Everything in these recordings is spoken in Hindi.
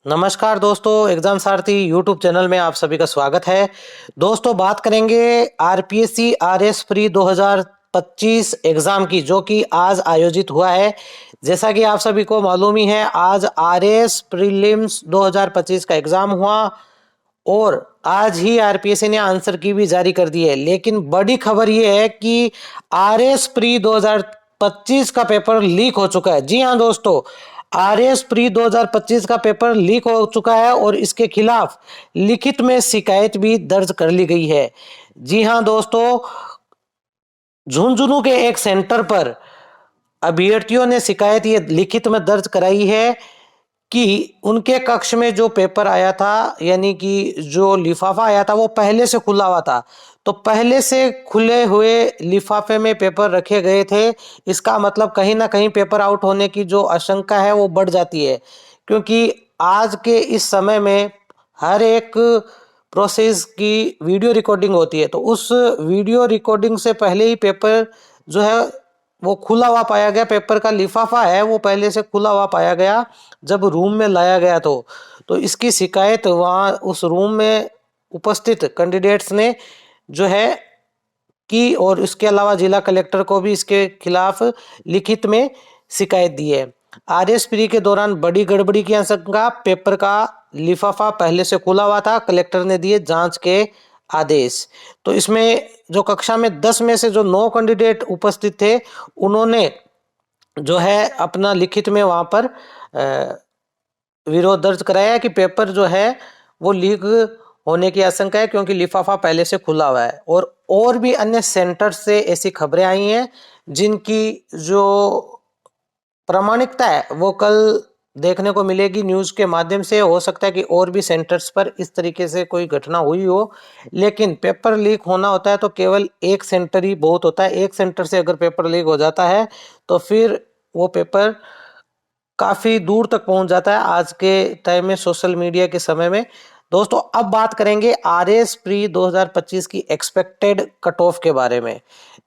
नमस्कार दोस्तों, एग्जाम सारथी यूट्यूब चैनल में आप सभी का स्वागत है। दोस्तों बात करेंगे आरपीएससी आरएस प्री 2025 एग्जाम की, जो कि आज आयोजित हुआ है। जैसा कि आप सभी को मालूम ही है, आज आरएस प्रीलिम्स 2025 का एग्जाम हुआ और आज ही आरपीएससी ने आंसर की भी जारी कर दी है। लेकिन बड़ी खबर यह है कि आरएस प्री 2025 का पेपर लीक हो चुका है। जी हां दोस्तों, आरएस प्री 2025 का पेपर लीक हो चुका है और इसके खिलाफ लिखित में शिकायत भी दर्ज कर ली गई है। जी हां दोस्तों, झुंझुनू के एक सेंटर पर अभ्यर्थियों ने शिकायत ये लिखित में दर्ज कराई है कि उनके कक्ष में जो पेपर आया था, यानी कि जो लिफाफा आया था, वो पहले से खुला हुआ था। तो पहले से खुले हुए लिफाफे में पेपर रखे गए थे। इसका मतलब कहीं ना कहीं पेपर आउट होने की जो आशंका है वो बढ़ जाती है, क्योंकि आज के इस समय में हर एक प्रोसेस की वीडियो रिकॉर्डिंग होती है। तो उस वीडियो रिकॉर्डिंग से पहले ही पेपर जो है वो खुला हुआ पाया गया। पेपर का लिफाफा है वो पहले से खुला हुआ पाया गया जब रूम में लाया गया। तो इसकी शिकायत वहाँ उस रूम में उपस्थित कैंडिडेट्स ने जो है की, और इसके अलावा जिला कलेक्टर को भी इसके खिलाफ लिखित में शिकायत दी है। आरएस प्री के दौरान बड़ी गड़बड़ी की आशंका, पेपर का लिफाफा पहले से खुला हुआ था, कलेक्टर ने दिए जांच के आदेश। तो इसमें जो कक्षा में 10 में से जो 9 कैंडिडेट उपस्थित थे, उन्होंने जो है अपना लिखित में वहां पर विरोध दर्ज कराया कि पेपर जो है वो लीक होने की आशंका है, क्योंकि लिफाफा पहले से खुला हुआ है। और भी अन्य सेंटर से ऐसी खबरें आई हैं जिनकी जो प्रामाणिकता है वो कल देखने को मिलेगी न्यूज के माध्यम से। हो सकता है कि और भी सेंटर्स पर इस तरीके से कोई घटना हुई हो, लेकिन पेपर लीक होना होता है तो केवल एक सेंटर ही बहुत होता है। एक सेंटर से अगर पेपर लीक हो जाता है तो फिर वो पेपर काफी दूर तक पहुंच जाता है आज के टाइम में, सोशल मीडिया के समय में। दोस्तों अब बात करेंगे आरएस प्री 2025 की एक्सपेक्टेड कट ऑफ के बारे में।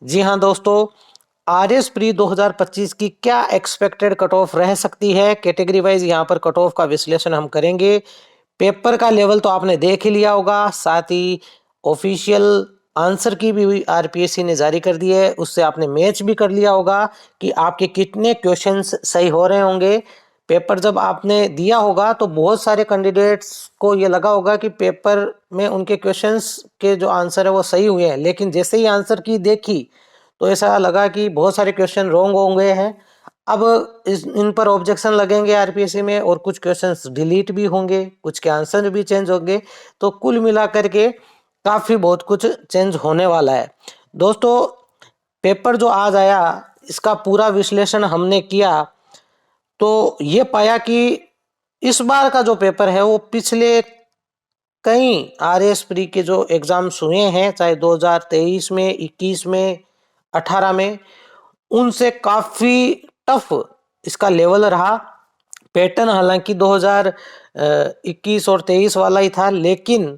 जी हां दोस्तों, आरएस प्री 2025 की क्या एक्सपेक्टेड कट ऑफ रह सकती है, कैटेगरी वाइज यहाँ पर कट ऑफ का विश्लेषण हम करेंगे। पेपर का लेवल तो आपने देख ही लिया होगा, साथ ही ऑफिशियल आंसर की भी आरपीएससी ने जारी कर दी है, उससे आपने मैच भी कर लिया होगा कि आपके कितने क्वेश्चंस सही हो रहे होंगे। पेपर जब आपने दिया होगा तो बहुत सारे कैंडिडेट्स को ये लगा होगा कि पेपर में उनके क्वेश्चंस के जो आंसर है वो सही हुए हैं, लेकिन जैसे ही आंसर की देखी तो ऐसा लगा कि बहुत सारे क्वेश्चन रॉन्ग हो गए हैं। अब इन पर ऑब्जेक्शन लगेंगे आरपीएससी में, और कुछ क्वेश्चंस डिलीट भी होंगे, कुछ के आंसर भी चेंज होंगे। तो कुल मिलाकर के काफी बहुत कुछ चेंज होने वाला है। दोस्तों पेपर जो आज आया, इसका पूरा विश्लेषण हमने किया तो ये पाया कि इस बार का जो पेपर है वो पिछले कई आरएस प्री के जो एग्जाम्स हुए हैं, चाहे 2023 में, 21 में, 18 में, उनसे काफी टफ इसका लेवल रहा। पैटर्न हालांकि 2021 और 23 वाला ही था, लेकिन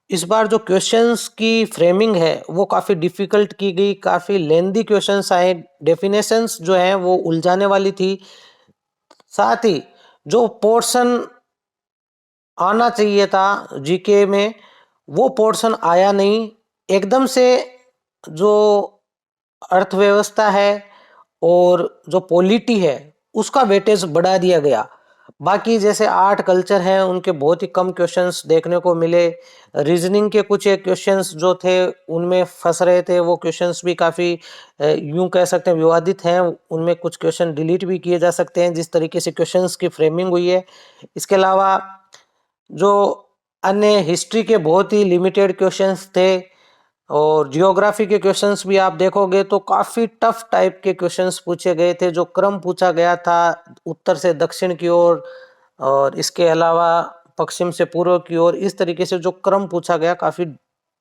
इस बार जो क्वेश्चंस की फ्रेमिंग है वो काफ़ी डिफिकल्ट की गई, काफ़ी लेंदी क्वेश्चंस आए, डेफिनेशंस जो हैं वो उलझाने वाली थी। साथ ही जो पोर्शन आना चाहिए था जीके में, वो पोर्शन आया नहीं। एकदम से जो अर्थव्यवस्था है और जो पॉलिटी है उसका वेटेज बढ़ा दिया गया। बाकी जैसे आर्ट कल्चर है उनके बहुत ही कम क्वेश्चंस देखने को मिले। रीजनिंग के कुछ एक क्वेश्चंस जो थे उनमें फंस रहे थे, वो क्वेश्चंस भी काफ़ी यूं कह सकते हैं विवादित हैं। उनमें कुछ क्वेश्चन डिलीट भी किए जा सकते हैं जिस तरीके से क्वेश्चंस की फ्रेमिंग हुई है। इसके अलावा जो अन्य हिस्ट्री के बहुत ही लिमिटेड क्वेश्चंस थे, और जियोग्राफी के क्वेश्चंस भी आप देखोगे तो काफी टफ टाइप के क्वेश्चंस पूछे गए थे। जो क्रम पूछा गया था उत्तर से दक्षिण की ओर, और इसके अलावा पश्चिम से पूर्व की ओर, इस तरीके से जो क्रम पूछा गया, काफी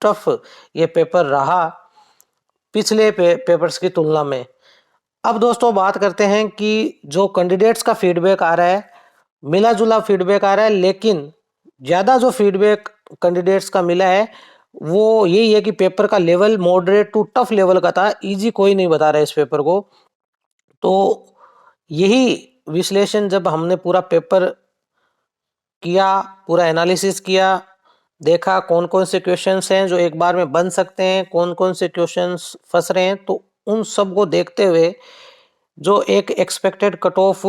टफ ये पेपर रहा पिछले पेपर्स की तुलना में। अब दोस्तों बात करते हैं कि जो कैंडिडेट्स का फीडबैक आ रहा है, मिला जुला फीडबैक आ रहा है, लेकिन ज़्यादा जो फीडबैक कैंडिडेट्स का मिला है वो यही है कि पेपर का level moderate to tough level का था, इजी कोई नहीं बता रहा है इस पेपर को। तो यही विश्लेषण जब हमने पूरा पेपर किया, पूरा एनालिसिस किया, देखा कौन कौन से क्वेश्चंस हैं जो एक बार में बन सकते हैं, कौन कौन से क्वेश्चंस फंस रहे हैं, तो उन सब को देखते हुए जो एक एक्सपेक्टेड कट ऑफ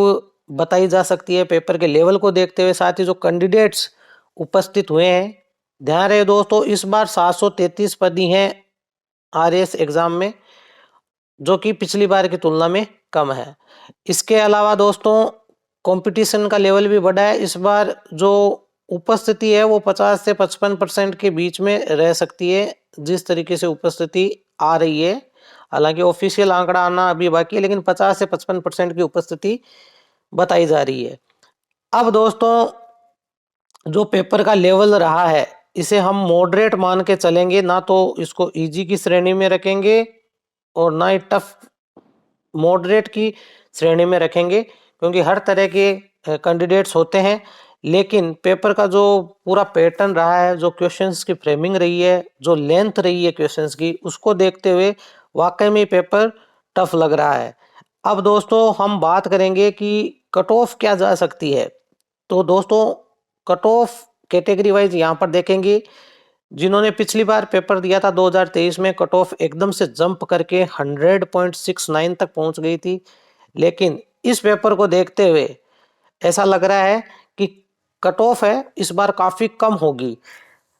बताई जा सकती है पेपर के लेवल को देखते हुए, साथ ही जो कैंडिडेट्स उपस्थित हुए हैं, ध्यान रहे दोस्तों इस बार 733 पद ही हैं आरएएस एग्जाम में, जो कि पिछली बार की तुलना में कम है। इसके अलावा दोस्तों कंपटीशन का लेवल भी बढ़ा है। इस बार जो उपस्थिति है वो 50 से 55% के बीच में रह सकती है, जिस तरीके से उपस्थिति आ रही है। हालांकि ऑफिशियल आंकड़ा आना अभी बाकी है, लेकिन 50 से 55% की उपस्थिति बताई जा रही है। अब दोस्तों जो पेपर का लेवल रहा है इसे हम मॉडरेट मान के चलेंगे, ना तो इसको इजी की श्रेणी में रखेंगे और ना ही टफ, मॉडरेट की श्रेणी में रखेंगे, क्योंकि हर तरह के कैंडिडेट्स होते हैं। लेकिन पेपर का जो पूरा पैटर्न रहा है, जो क्वेश्चंस की फ्रेमिंग रही है, जो लेंथ रही है क्वेश्चंस की, उसको देखते हुए वाकई में पेपर टफ लग रहा है। अब दोस्तों हम बात करेंगे कि कट ऑफ क्या जा सकती है। तो दोस्तों कट ऑफ कैटेगरी वाइज यहाँ पर देखेंगे। जिन्होंने पिछली बार पेपर दिया था 2023 में, कट ऑफ एकदम से जंप करके 100.69 तक पहुंच गई थी। लेकिन इस पेपर को देखते हुए ऐसा लग रहा है कि कट ऑफ है इस बार काफी कम होगी।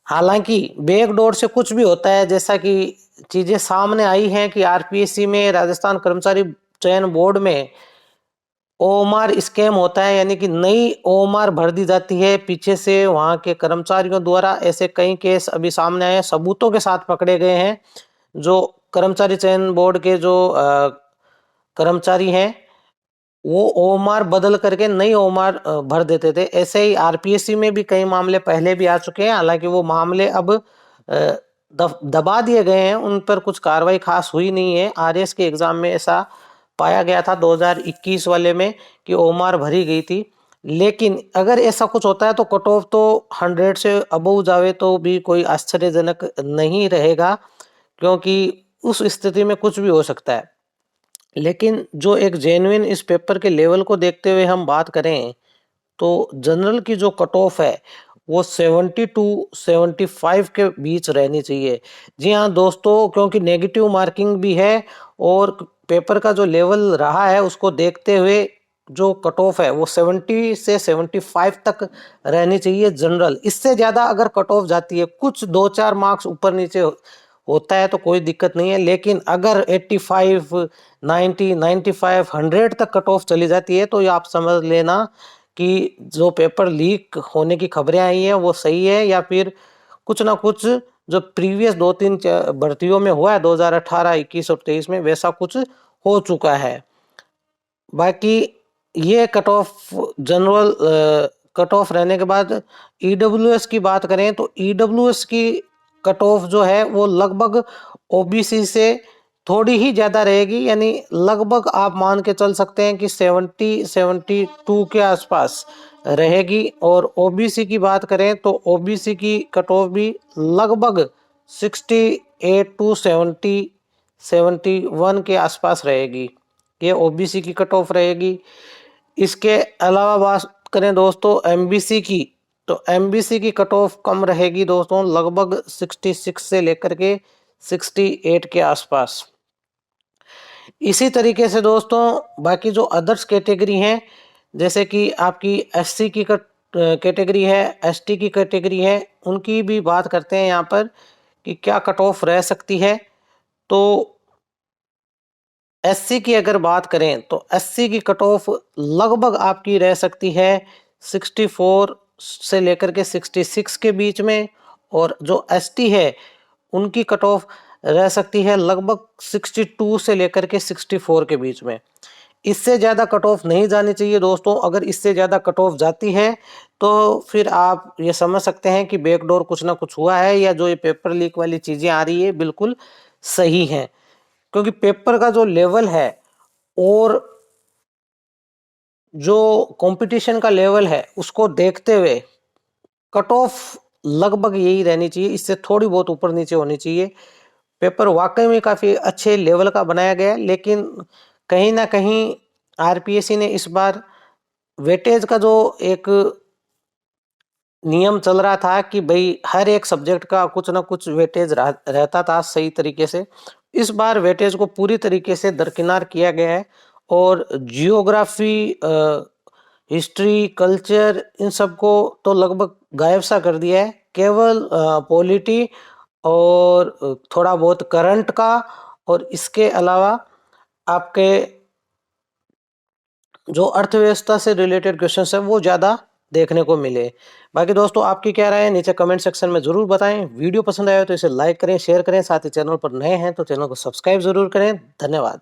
हालांकि बैकडोर से कुछ भी होता है, जैसा कि चीजें सामने आई हैं कि आरपीएससी में, राजस्थान कर्मचारी चयन बोर्ड में ओएमआर स्कैम होता है, यानी कि नई ओएमआर भर दी जाती है पीछे से वहां के कर्मचारियों द्वारा। ऐसे कई केस अभी सामने आए हैं, सबूतों के साथ पकड़े गए हैं। जो कर्मचारी चयन बोर्ड के जो कर्मचारी हैं वो ओएमआर बदल करके नई ओएमआर भर देते थे। ऐसे ही आरपीएससी में भी कई मामले पहले भी आ चुके हैं। हालांकि वो मामले अब दबा दिए गए हैं, उन पर कुछ कार्रवाई खास हुई नहीं है। आरएस के एग्जाम में ऐसा पाया गया था 2021 वाले में कि ओएमआर भरी गई थी। लेकिन अगर ऐसा कुछ होता है तो कट ऑफ तो 100 से अबव जावे तो भी कोई आश्चर्यजनक नहीं रहेगा, क्योंकि उस स्थिति में कुछ भी हो सकता है। लेकिन जो एक जेन्युइन इस पेपर के लेवल को देखते हुए हम बात करें तो जनरल की जो कट ऑफ है वो 70 टू 75 के बीच रहनी चाहिए। जी हाँ दोस्तों, क्योंकि नेगेटिव मार्किंग भी है और पेपर का जो लेवल रहा है उसको देखते हुए जो कट ऑफ है वो 70 से 75 तक रहनी चाहिए जनरल। इससे ज़्यादा अगर कट ऑफ जाती है, कुछ 2-4 मार्क्स ऊपर नीचे होता है तो कोई दिक्कत नहीं है। लेकिन अगर 85, 90, 95, 100 तक कट ऑफ चली जाती है तो ये आप समझ लेना कि जो पेपर लीक होने की खबरें आई हैं वो सही है, या फिर कुछ ना कुछ जो प्रीवियस 2-3 भर्तियों में हुआ है 2018, 21 और 23 में, वैसा कुछ हो चुका है। बाकी ये cut off general cut off रहने के बाद ईडब्ल्यूएस की बात करें तो ईडब्ल्यूएस की कट ऑफ जो है वो लगभग ओबीसी से थोड़ी ही ज़्यादा रहेगी, यानी लगभग आप मान के चल सकते हैं कि 70-72 के आसपास रहेगी। और ओबीसी की बात करें तो ओबीसी की कट ऑफ भी लगभग 68 टू 71 के आसपास रहेगी। ये ओबीसी की कट ऑफ रहेगी। इसके अलावा बात करें दोस्तों एमबीसी की, तो एमबीसी की कट ऑफ कम रहेगी दोस्तों, लगभग 66 से लेकर के 68 के आसपास। इसी तरीके से दोस्तों बाकी जो अदर्स कैटेगरी हैं, जैसे कि आपकी एससी की कैटेगरी है, एसटी की कैटेगरी है, उनकी भी बात करते हैं यहाँ पर कि क्या कट ऑफ रह सकती है। तो एससी की अगर बात करें तो एससी की कट ऑफ लगभग आपकी रह सकती है 64 से लेकर के 66 के बीच में। और जो एसटी है उनकी कट ऑफ रह सकती है लगभग 62 से लेकर के 64 के बीच में। इससे ज़्यादा कट ऑफ नहीं जानी चाहिए दोस्तों। अगर इससे ज़्यादा कट ऑफ जाती है तो फिर आप ये समझ सकते हैं कि बैकडोर कुछ ना कुछ हुआ है, या जो ये पेपर लीक वाली चीज़ें आ रही है बिल्कुल सही हैं। क्योंकि पेपर का जो लेवल है और जो कंपटीशन का लेवल है उसको देखते हुए कट ऑफ लगभग यही रहनी चाहिए, इससे थोड़ी बहुत ऊपर नीचे होनी चाहिए। पेपर वाकई में काफ़ी अच्छे लेवल का बनाया गया, लेकिन कहीं ना कहीं आरपीएससी ने इस बार वेटेज का जो एक नियम चल रहा था कि भाई हर एक सब्जेक्ट का कुछ ना कुछ वेटेज रहता था सही तरीके से। इस बार वेटेज को पूरी तरीके से दरकिनार किया गया है और जियोग्राफी, हिस्ट्री, कल्चर, इन सब को तो लगभग गायब सा कर दिया है। केवल पॉलिटी और थोड़ा बहुत करंट का, और इसके अलावा आपके जो अर्थव्यवस्था से रिलेटेड क्वेश्चंस है वो ज़्यादा देखने को मिले। बाकी दोस्तों आपकी क्या राय है नीचे कमेंट सेक्शन में ज़रूर बताएं। वीडियो पसंद आया तो इसे लाइक करें, शेयर करें, साथ ही चैनल पर नए हैं तो चैनल को सब्सक्राइब ज़रूर करें। धन्यवाद।